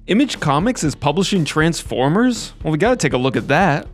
Image Comics is publishing Transformers? Well, we gotta take a look at that.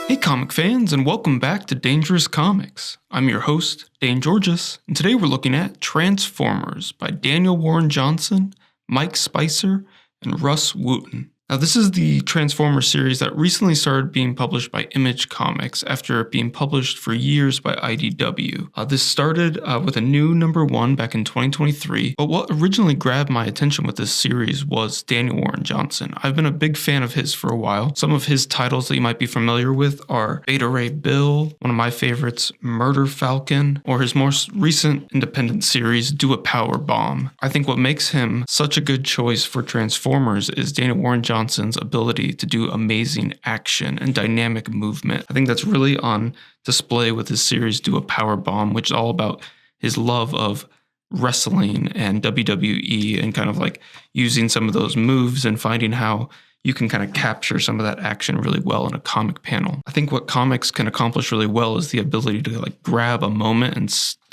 Hey comic fans, and welcome back to Dangerous Comics. I'm your host, Dane Georges, and today we're looking at Transformers by Daniel Warren Johnson, Mike Spicer, and Rus Wooton. Now this is the Transformers series that recently started being published by Image Comics after it being published for years by IDW. This started with a new #1 back in 2023, but what originally grabbed my attention with this series was Daniel Warren Johnson. I've been a big fan of his for a while. Some of his titles that you might be familiar with are Beta Ray Bill, one of my favorites, Murder Falcon, or his most recent independent series, Do a Power Bomb. I think what makes him such a good choice for Transformers is Daniel Warren Johnson's ability to do amazing action and dynamic movement. I think that's really on display with his series Do a Power Bomb, which is all about his love of wrestling and WWE and kind of like using some of those moves and finding how you can kind of capture some of that action really well in a comic panel. I think what comics can accomplish really well is the ability to like grab a moment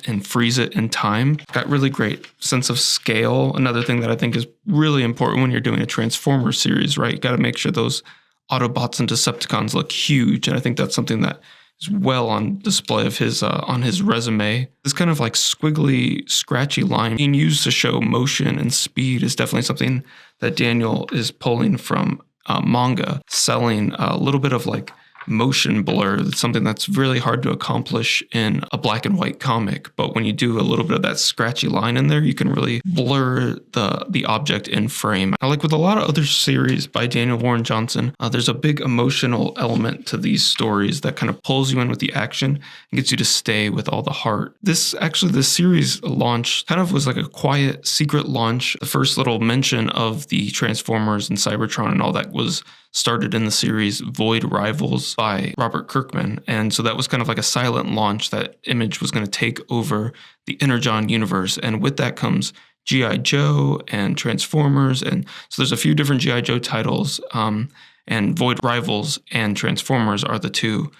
and freeze it in time. Got really great sense of scale. Another thing that I think is really important when you're doing a Transformers series, right? You got to make sure those Autobots and Decepticons look huge. And I think that's something that is well on display of his on his resume. This kind of like squiggly, scratchy line being used to show motion and speed is definitely something that Daniel is pulling from manga, selling a little bit of like motion blur. That's something that's really hard to accomplish in a black and white comic. But when you do a little bit of that scratchy line in there, you can really blur the object in frame. Now, like with a lot of other series by Daniel Warren Johnson, there's a big emotional element to these stories that kind of pulls you in with the action and gets you to stay with all the heart. This series launch kind of was like a quiet, secret launch. The first little mention of the Transformers and Cybertron and all that was started in the series Void Rivals by Robert Kirkman. And so that was kind of like a silent launch that Image was going to take over the Energon universe. And with that comes G.I. Joe and Transformers. And so there's a few different G.I. Joe titles, and Void Rivals and Transformers are the two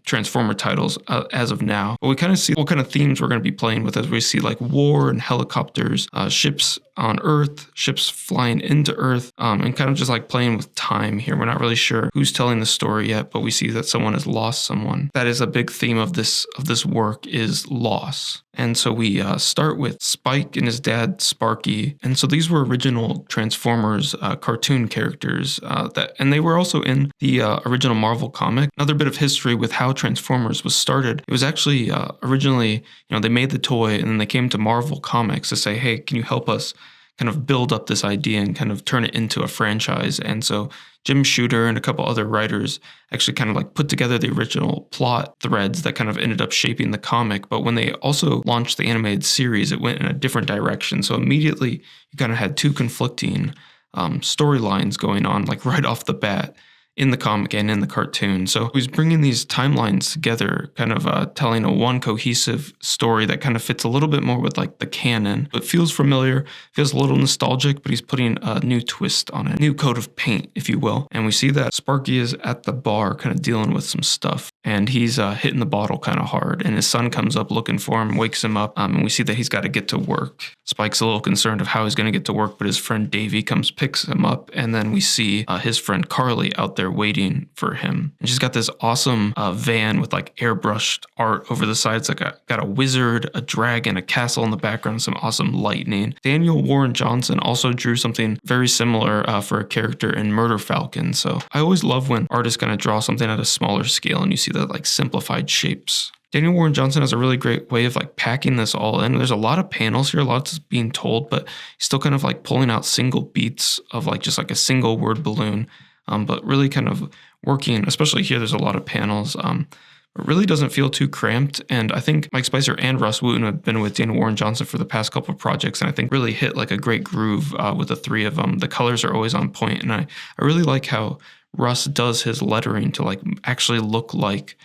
Transformer titles as of now. But we kind of see what kind of themes we're going to be playing with as we see like war and helicopters, ships on Earth, ships flying into Earth, and kind of just like playing with time here. We're not really sure who's telling the story yet, but we see that someone has lost someone. That is a big theme of this work is loss. And so we start with Spike and his dad, Sparky. And so these were original Transformers cartoon characters and they were also in the original Marvel comic. Another bit of history with how Transformers was started. It was actually originally, they made the toy and then they came to Marvel Comics to say, hey, can you help us kind of build up this idea and kind of turn it into a franchise? And so Jim Shooter and a couple other writers actually kind of like put together the original plot threads that kind of ended up shaping the comic. But when they also launched the animated series, it went in a different direction. So immediately you kind of had two conflicting storylines going on, like right off the bat, in the comic and in the cartoon. So he's bringing these timelines together, kind of telling a one cohesive story that kind of fits a little bit more with like the canon. It feels familiar, feels a little nostalgic, but he's putting a new twist on it, new coat of paint, if you will. And we see that Sparky is at the bar kind of dealing with some stuff. And he's hitting the bottle kind of hard. And his son comes up looking for him, wakes him up, and we see that he's got to get to work. Spike's a little concerned of how he's going to get to work, but his friend Davey comes, picks him up, and then we see his friend Carly out there waiting for him. And she's got this awesome van with like airbrushed art over the sides. Like got a wizard, a dragon, a castle in the background, some awesome lightning. Daniel Warren Johnson also drew something very similar for a character in Murder Falcon. So I always love when artists kind of draw something at a smaller scale and you see the like simplified shapes. Daniel Warren Johnson has a really great way of like packing this all in. There's a lot of panels here, lots being told, but he's still kind of like pulling out single beats of like just like a single word balloon, but really kind of working, especially here, there's a lot of panels. It really doesn't feel too cramped. And I think Mike Spicer and Rus Wooton have been with Daniel Warren Johnson for the past couple of projects, and I think really hit like a great groove with the three of them. The colors are always on point, and I really like how Rus does his lettering to like actually look like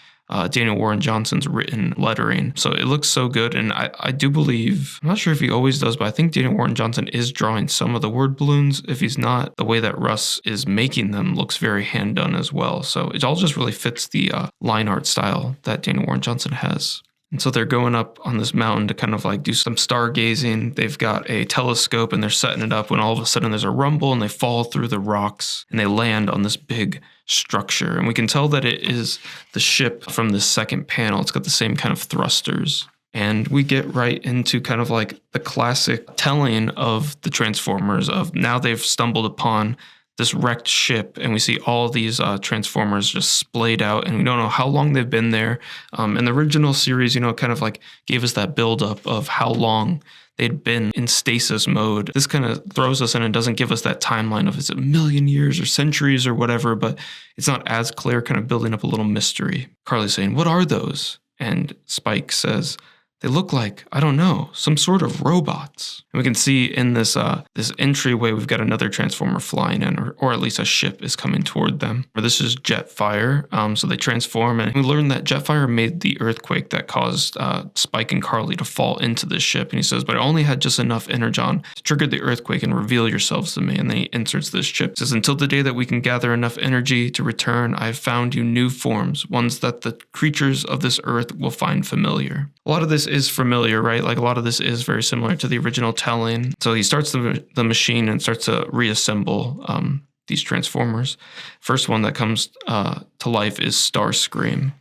Daniel Warren Johnson's written lettering. So it looks so good. And I do believe, I'm not sure if he always does, but I think Daniel Warren Johnson is drawing some of the word balloons. If he's not, the way that Rus is making them looks very hand done as well. So it all just really fits the line art style that Daniel Warren Johnson has. And so they're going up on this mountain to kind of like do some stargazing. They've got a telescope and they're setting it up when all of a sudden there's a rumble and they fall through the rocks and they land on this big structure. And we can tell that it is the ship from the second panel. It's got the same kind of thrusters. And we get right into kind of like the classic telling of the Transformers of now they've stumbled upon this wrecked ship, and we see all these Transformers just splayed out, and we don't know how long they've been there. In the original series, kind of like gave us that buildup of how long they'd been in stasis mode. This kind of throws us in and doesn't give us that timeline of is it a million years or centuries or whatever, but it's not as clear, kind of building up a little mystery. Carly's saying, "What are those?" And Spike says, "They look like, I don't know, some sort of robots." And we can see in this this entryway, we've got another Transformer flying in, or at least a ship is coming toward them. This is Jetfire. So they transform, and we learn that Jetfire made the earthquake that caused Spike and Carly to fall into this ship. And he says, "But I only had just enough energon to trigger the earthquake and reveal yourselves to me." And then he inserts this chip. He says, "Until the day that we can gather enough energy to return, I have found you new forms, ones that the creatures of this earth will find familiar." A lot of this is familiar, right? Like a lot of this is very similar to the original telling. So he starts the machine and starts to reassemble these Transformers. First one that comes to life is Starscream.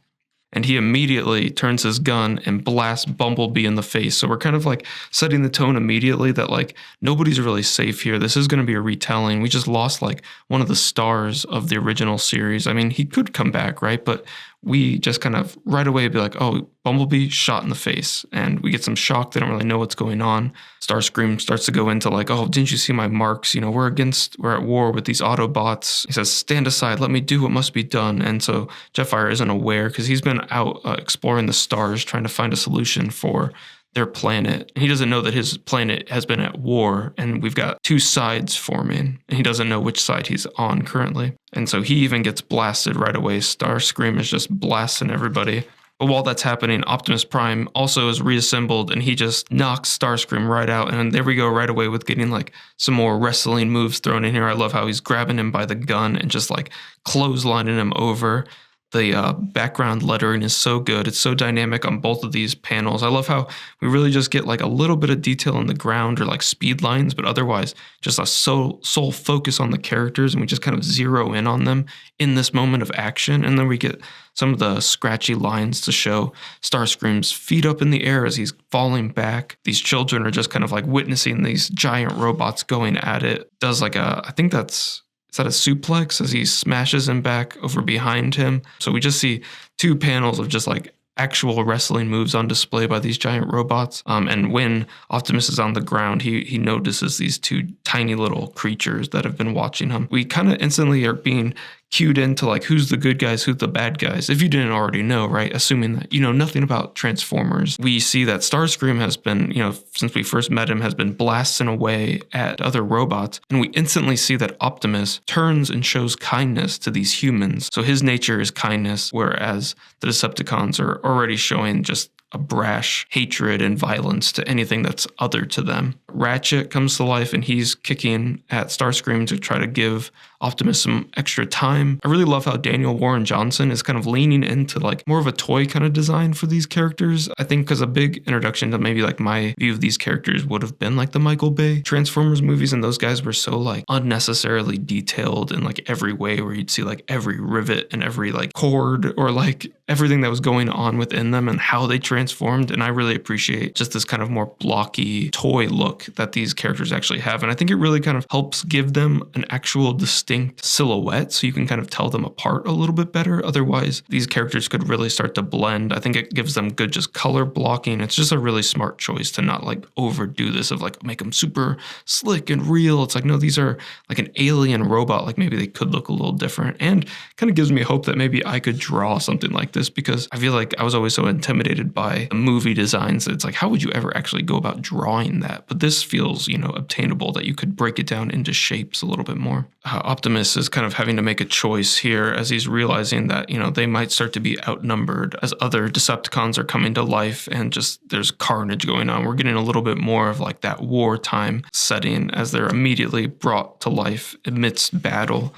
And he immediately turns his gun and blasts Bumblebee in the face. So we're kind of like setting the tone immediately that like nobody's really safe here. This is going to be a retelling. We just lost like one of the stars of the original series. I mean, he could come back, right? But we just kind of right away be like, oh, Bumblebee shot in the face. And we get some shock. They don't really know what's going on. Starscream starts to go into like, oh, didn't you see my marks? We're at war with these Autobots. He says, "Stand aside, let me do what must be done." And so Jetfire isn't aware because he's been out exploring the stars, trying to find a solution for their planet. And he doesn't know that his planet has been at war, and we've got two sides forming, and he doesn't know which side he's on currently. And so he even gets blasted right away. Starscream is just blasting everybody. But while that's happening, Optimus Prime also is reassembled, and he just knocks Starscream right out. And there we go right away with getting like some more wrestling moves thrown in here. I love how he's grabbing him by the gun and just like clotheslining him over. The background lettering is so good. It's so dynamic on both of these panels. I love how we really just get like a little bit of detail on the ground or like speed lines, but otherwise just a sole focus on the characters, and we just kind of zero in on them in this moment of action. And then we get some of the scratchy lines to show Starscream's feet up in the air as he's falling back. These children are just kind of like witnessing these giant robots going at it. Does like I think is that a suplex as he smashes him back over behind him. So we just see two panels of just like actual wrestling moves on display by these giant robots. And when Optimus is on the ground, he notices these two tiny little creatures that have been watching him. We kind of instantly are being cued into like who's the good guys, who's the bad guys, if you didn't already know, right? Assuming that you know nothing about Transformers. We see that Starscream has been, since we first met him, has been blasting away at other robots, and we instantly see that Optimus turns and shows kindness to these humans. So his nature is kindness, whereas the Decepticons are already showing just a brash hatred and violence to anything that's other to them. Ratchet comes to life, and he's kicking at Starscream to try to give Optimus some extra time. I really love how Daniel Warren Johnson is kind of leaning into like more of a toy kind of design for these characters. I think because a big introduction to maybe like my view of these characters would have been like the Michael Bay Transformers movies, and those guys were so like unnecessarily detailed in like every way, where you'd see like every rivet and every like cord or like everything that was going on within them and how they transformed. And I really appreciate just this kind of more blocky toy look that these characters actually have. And I think it really kind of helps give them an actual distinct silhouette, so you can kind of tell them apart a little bit better. Otherwise, these characters could really start to blend. I think it gives them good just color blocking. It's just a really smart choice to not like overdo this of like make them super slick and real. It's like, no, these are like an alien robot. Like maybe they could look a little different, and kind of gives me hope that maybe I could draw something like this because I feel like I was always so intimidated by the movie designs. It's like, how would you ever actually go about drawing that? But this feels, obtainable, that you could break it down into shapes a little bit more. Optimus is kind of having to make a choice here as he's realizing that, they might start to be outnumbered as other Decepticons are coming to life and just there's carnage going on. We're getting a little bit more of like that wartime setting as they're immediately brought to life amidst battle.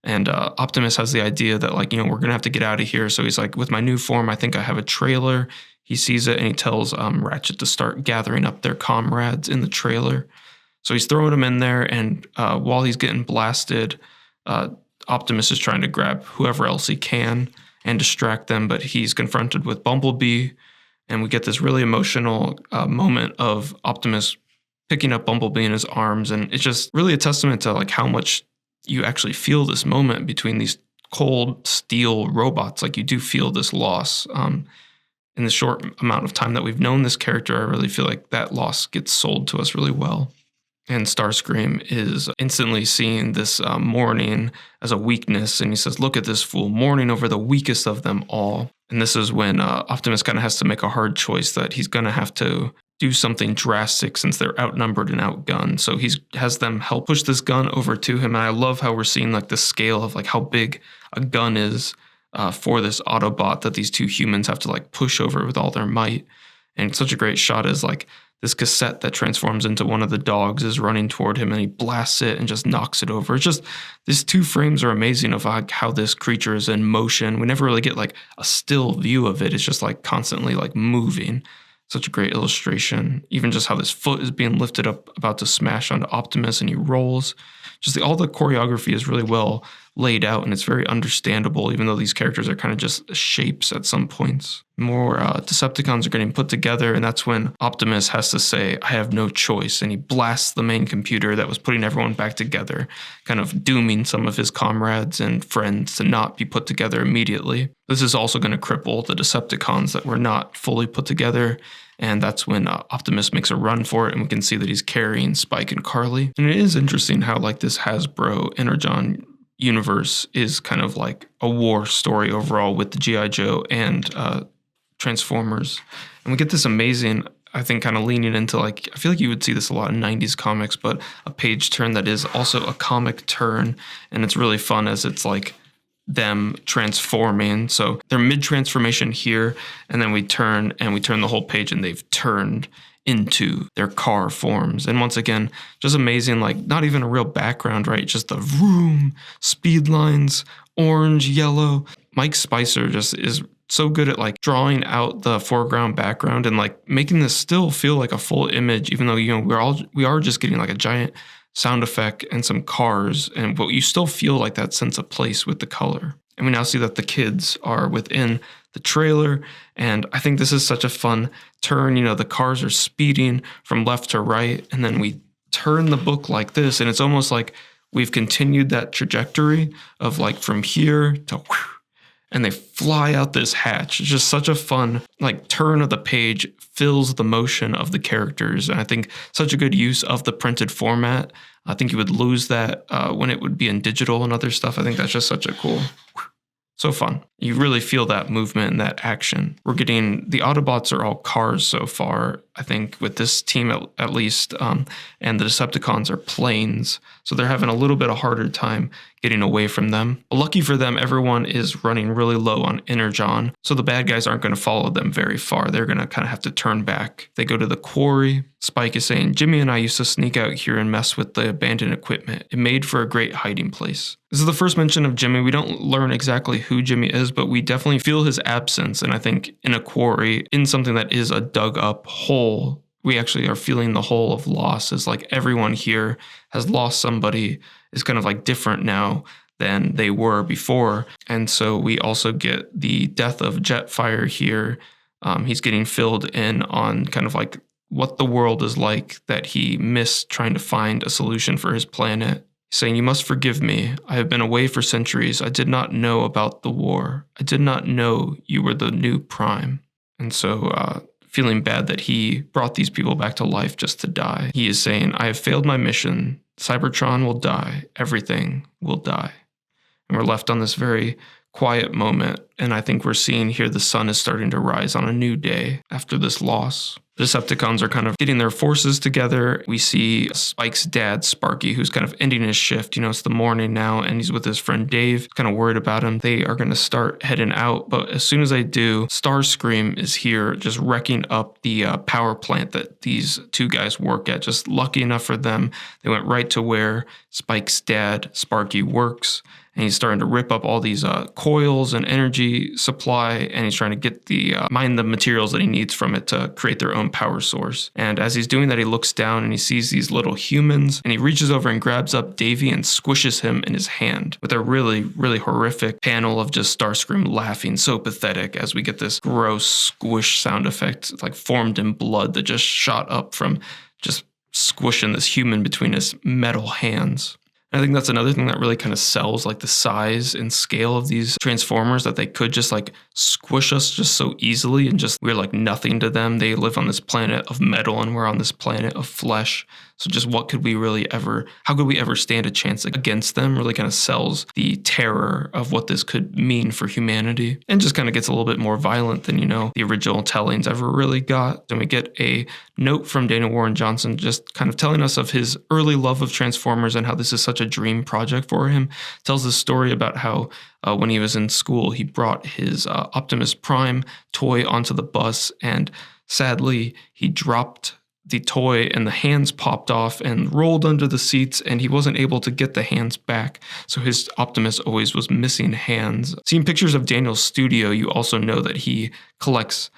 And Optimus has the idea that, like, we're going to have to get out of here. So he's like, with my new form, I think I have a trailer. He sees it and he tells Ratchet to start gathering up their comrades in the trailer. So he's throwing them in there. And while he's getting blasted, Optimus is trying to grab whoever else he can and distract them. But he's confronted with Bumblebee. And we get this really emotional moment of Optimus picking up Bumblebee in his arms. And it's just really a testament to like how much you actually feel this moment between these cold steel robots. Like, you do feel this loss. In the short amount of time that we've known this character, I really feel like that loss gets sold to us really well. And Starscream is instantly seeing this mourning as a weakness. And he says, look at this fool, mourning over the weakest of them all. And this is when Optimus kind of has to make a hard choice that he's going to have to do something drastic since they're outnumbered and outgunned. So he has them help push this gun over to him. And I love how we're seeing like the scale of like how big a gun is for this Autobot that these two humans have to like push over with all their might. And such a great shot is like this cassette that transforms into one of the dogs is running toward him and he blasts it and just knocks it over. It's just, these two frames are amazing of like how this creature is in motion. We never really get like a still view of it. It's just like constantly like moving. Such a great illustration. Even just how this foot is being lifted up, about to smash onto Optimus, and he rolls. Just all the choreography is really well laid out, and it's very understandable, even though these characters are kind of just shapes at some points. More Decepticons are getting put together, and that's when Optimus has to say, I have no choice, and he blasts the main computer that was putting everyone back together, kind of dooming some of his comrades and friends to not be put together immediately. This is also going to cripple the Decepticons that were not fully put together, and that's when Optimus makes a run for it, and we can see that he's carrying Spike and Carly. And it is interesting how like this Hasbro Energon universe is kind of like a war story overall with the G.I. Joe and Transformers. And we get this amazing, I think, kind of leaning into like, I feel like you would see this a lot in 90s comics, but a page turn that is also a comic turn. And it's really fun as it's like them transforming. So they're mid-transformation here, and then we turn the whole page and they've turned into their car forms. And once again, just amazing, like not even a real background, right? Just the vroom, speed lines, orange, yellow. Mike Spicer just is so good at like drawing out the foreground, background, and like making this still feel like a full image, even though, we are just getting like a giant sound effect and some cars, but you still feel like that sense of place with the color. And we now see that the kids are within the trailer, and I think this is such a fun turn. The cars are speeding from left to right, and then we turn the book like this, and it's almost like we've continued that trajectory of like from here to whew, and they fly out this hatch. It's just such a fun like turn of the page, fills the motion of the characters, and I think such a good use of the printed format. I think you would lose that when it would be in digital and other stuff. I think that's just such a cool, so fun. You really feel that movement and that action. We're getting, the Autobots are all cars so far, I think, with this team at least, and the Decepticons are planes. So they're having a little bit of harder time getting away from them. But lucky for them, everyone is running really low on Energon, so the bad guys aren't going to follow them very far. They're going to kind of have to turn back. They go to the quarry. Spike is saying, Jimmy and I used to sneak out here and mess with the abandoned equipment. It made for a great hiding place. This is the first mention of Jimmy. We don't learn exactly who Jimmy is, but we definitely feel his absence. And I think in a quarry, in something that is a dug up hole, we actually are feeling the hole of loss, as like everyone here has lost somebody, is kind of like different now than they were before. And so we also get the death of Jetfire here. He's getting filled in on kind of like what the world is like that he missed trying to find a solution for his planet. He's saying, you must forgive me. I have been away for centuries. I did not know about the war. I did not know you were the new Prime. And so feeling bad that he brought these people back to life just to die. He is saying, I have failed my mission. Cybertron will die. Everything will die. And we're left on this very quiet moment. And I think we're seeing here the sun is starting to rise on a new day after this loss. The Decepticons are kind of getting their forces together. We see Spike's dad, Sparky, who's kind of ending his shift. It's the morning now, and he's with his friend Dave, kind of worried about him. They are going to start heading out, but as soon as they do, Starscream is here, just wrecking up the power plant that these two guys work at. Just lucky enough for them, they went right to where Spike's dad, Sparky, works. And he's starting to rip up all these coils and energy supply, and he's trying to get mine the materials that he needs from it to create their own power source. And as he's doing that, he looks down and he sees these little humans, and he reaches over and grabs up Davy and squishes him in his hand with a really, really horrific panel of just Starscream laughing, so pathetic, as we get this gross squish sound effect, like formed in blood that just shot up from just squishing this human between his metal hands. I think that's another thing that really kind of sells like the size and scale of these Transformers, that they could just like squish us just so easily and just we're like nothing to them. They live on this planet of metal and we're on this planet of flesh. So just how could we ever stand a chance against them? Really kind of sells the terror of what this could mean for humanity, and just kind of gets a little bit more violent than, the original tellings ever really got. And we get a note from Daniel Warren Johnson just kind of telling us of his early love of Transformers and how this is such a dream project for him. Tells the story about how when he was in school, he brought his Optimus Prime toy onto the bus, and sadly, he dropped the toy and the hands popped off and rolled under the seats, and he wasn't able to get the hands back. So his Optimus always was missing hands. Seeing pictures of Daniel's studio, you also know that he collects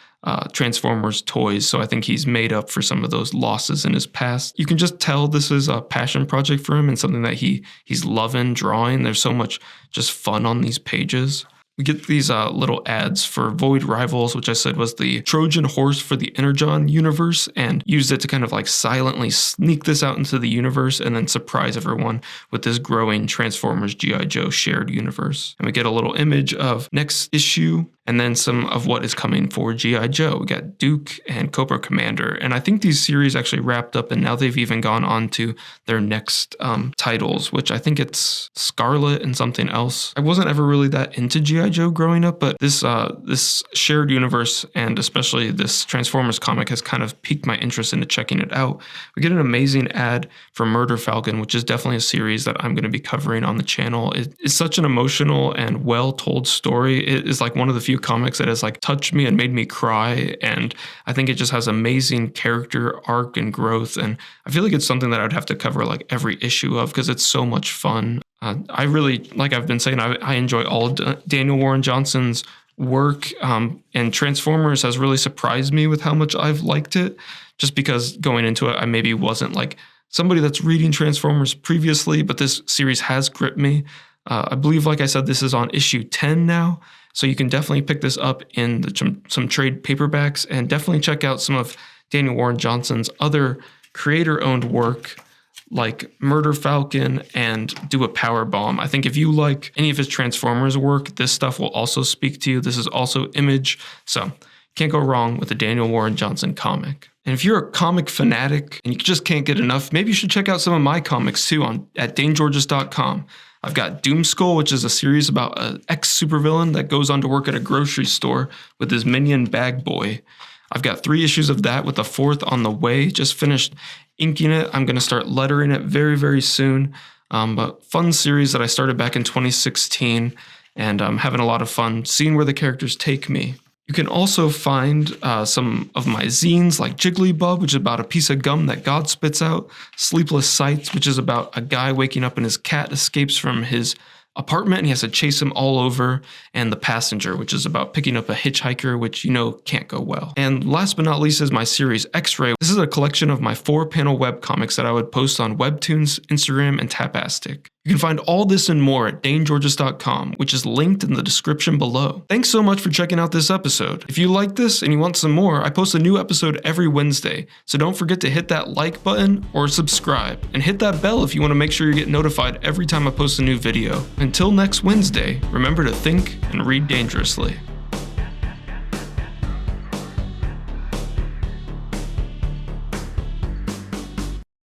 Transformers toys, so I think he's made up for some of those losses in his past. You can just tell this is a passion project for him and something that he's loving drawing. There's so much just fun on these pages. We get these little ads for Void Rivals, which I said was the Trojan horse for the Energon universe, and used it to kind of like silently sneak this out into the universe and then surprise everyone with this growing Transformers G.I. Joe shared universe. And we get a little image of next issue and then some of what is coming for G.I. Joe. We got Duke and Cobra Commander, and I think these series actually wrapped up, and now they've even gone on to their next titles, which I think it's Scarlet and something else. I wasn't ever really that into G.I. Joe growing up, but this shared universe and especially this Transformers comic has kind of piqued my interest into checking it out. We get an amazing ad for Murder Falcon, which is definitely a series that I'm going to be covering on the channel. It's such an emotional and well-told story. It is like one of the few comics that has like touched me and made me cry, and I think it just has amazing character arc and growth, and I feel like it's something that I would have to cover like every issue of because it's so much fun. I really, like I've been saying, I enjoy all of Daniel Warren Johnson's work, and Transformers has really surprised me with how much I've liked it, just because going into it, I maybe wasn't like somebody that's reading Transformers previously, but this series has gripped me. I believe, like I said, this is on issue 10 now, so you can definitely pick this up in some trade paperbacks, and definitely check out some of Daniel Warren Johnson's other creator-owned work, like Murder Falcon and Do a Power Bomb. I think if you like any of his Transformers work, this stuff will also speak to you. This is also Image, so can't go wrong with a Daniel Warren Johnson comic. And if you're a comic fanatic and you just can't get enough, maybe you should check out some of my comics too at DaneGeorges.com. I've got Doomskull, which is a series about an ex-supervillain that goes on to work at a grocery store with his minion Bag Boy. I've got 3 issues of that with a 4th on the way. Just finished inking it. I'm going to start lettering it very, very soon. But fun series that I started back in 2016, and I'm having a lot of fun seeing where the characters take me. You can also find some of my zines like Jiggly-Bub, which is about a piece of gum that God spits out, Sleepless Sights, which is about a guy waking up and his cat escapes from his apartment and he has to chase him all over, and The Passenger, which is about picking up a hitchhiker, which can't go well. And last but not least is my series X-Ray. This is a collection of my 4-panel webcomics that I would post on Webtoons, Instagram, and Tapastic. You can find all this and more at DaneGeorges.com, which is linked in the description below. Thanks so much for checking out this episode. If you like this and you want some more, I post a new episode every Wednesday, so don't forget to hit that like button or subscribe, and hit that bell if you want to make sure you get notified every time I post a new video. Until next Wednesday, remember to think and read dangerously.